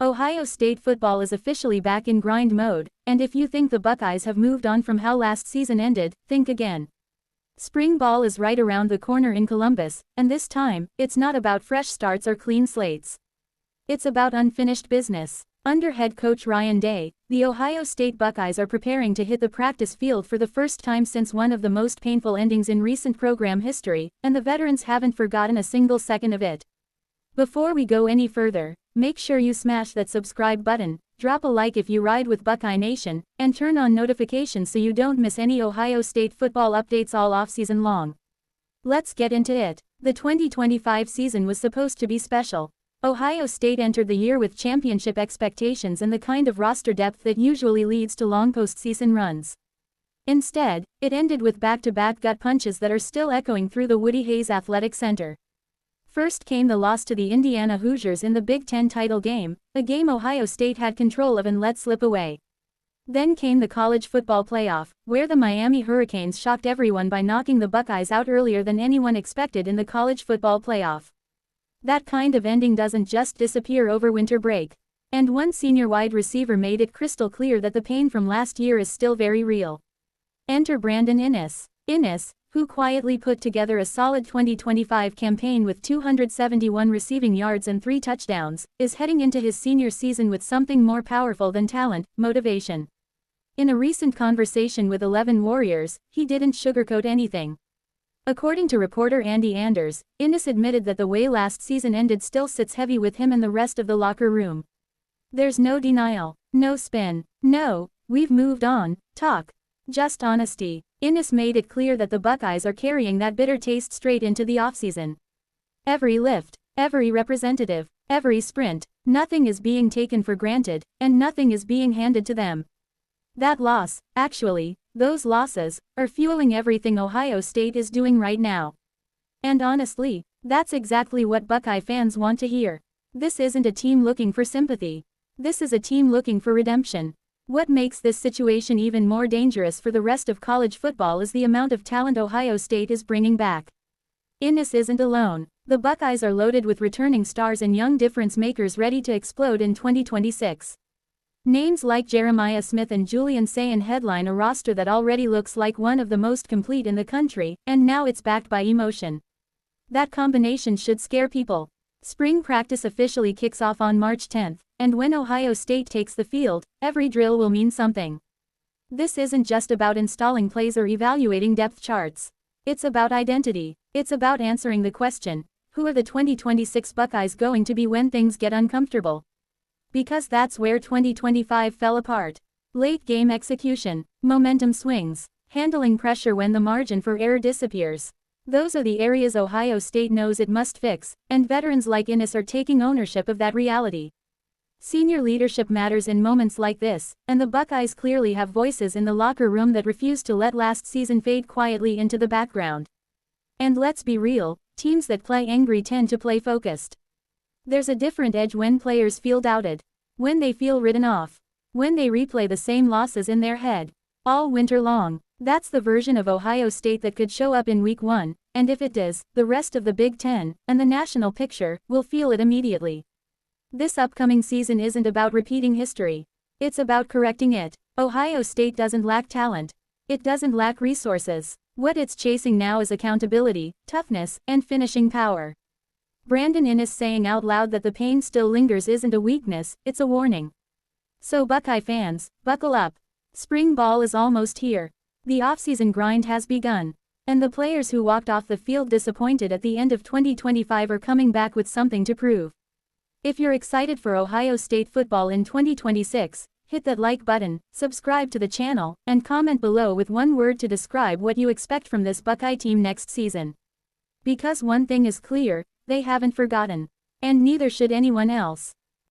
Ohio State football is officially back in grind mode, and if you think the Buckeyes have moved on from how last season ended, think again. Spring ball is right around the corner in Columbus, and this time, it's not about fresh starts or clean slates. It's about unfinished business. Under head coach Ryan Day, the Ohio State Buckeyes are preparing to hit the practice field for the first time since one of the most painful endings in recent program history, and the veterans haven't forgotten a single second of it. Before we go any further, make sure you smash that subscribe button, drop a like if you ride with Buckeye Nation, and turn on notifications so you don't miss any Ohio State football updates all offseason long. Let's get into it. The 2025 season was supposed to be special. Ohio State entered the year with championship expectations and the kind of roster depth that usually leads to long postseason runs. Instead, it ended with back-to-back gut punches that are still echoing through the Woody Hayes Athletic Center. First came the loss to the Indiana Hoosiers in the Big Ten title game, a game Ohio State had control of and let slip away. Then came the college football playoff, where the Miami Hurricanes shocked everyone by knocking the Buckeyes out earlier than anyone expected in the college football playoff. That kind of ending doesn't just disappear over winter break. And one senior wide receiver made it crystal clear that the pain from last year is still very real. Enter Brandon Inniss. Inniss, who quietly put together a solid 2025 campaign with 271 receiving yards and 3 touchdowns, is heading into his senior season with something more powerful than talent: motivation. In a recent conversation with 11 Warriors, he didn't sugarcoat anything. According to reporter Andy Anders, Inniss admitted that the way last season ended still sits heavy with him and the rest of the locker room. There's no denial, no spin, no, we've moved on, talk. Just honesty. Inniss made it clear that the Buckeyes are carrying that bitter taste straight into the offseason. Every lift, every representative, every sprint, nothing is being taken for granted, and nothing is being handed to them. That loss, actually, those losses, are fueling everything Ohio State is doing right now. And honestly, that's exactly what Buckeye fans want to hear. This isn't a team looking for sympathy. This is a team looking for redemption. What makes this situation even more dangerous for the rest of college football is the amount of talent Ohio State is bringing back. Inniss isn't alone. The Buckeyes are loaded with returning stars and young difference makers ready to explode in 2026. Names like Jeremiah Smith and Julian Sayin headline a roster that already looks like one of the most complete in the country, and now it's backed by emotion. That combination should scare people. Spring practice officially kicks off on March 10th, and when Ohio State takes the field, every drill will mean something. This isn't just about installing plays or evaluating depth charts. It's about identity. It's about answering the question, who are the 2026 Buckeyes going to be when things get uncomfortable? Because that's where 2025 fell apart. Late game execution, momentum swings, handling pressure when the margin for error disappears. Those are the areas Ohio State knows it must fix, and veterans like Inniss are taking ownership of that reality. Senior leadership matters in moments like this, and the Buckeyes clearly have voices in the locker room that refuse to let last season fade quietly into the background. And let's be real, teams that play angry tend to play focused. There's a different edge when players feel doubted, when they feel written off, when they replay the same losses in their head, all winter long. That's the version of Ohio State that could show up in Week 1, and if it does, the rest of the Big Ten, and the national picture, will feel it immediately. This upcoming season isn't about repeating history. It's about correcting it. Ohio State doesn't lack talent. It doesn't lack resources. What it's chasing now is accountability, toughness, and finishing power. Brandon Inniss saying out loud that the pain still lingers isn't a weakness, it's a warning. So Buckeye fans, buckle up. Spring ball is almost here. The offseason grind has begun. And the players who walked off the field disappointed at the end of 2025 are coming back with something to prove. If you're excited for Ohio State football in 2026, hit that like button, subscribe to the channel, and comment below with one word to describe what you expect from this Buckeye team next season. Because one thing is clear, they haven't forgotten. And neither should anyone else.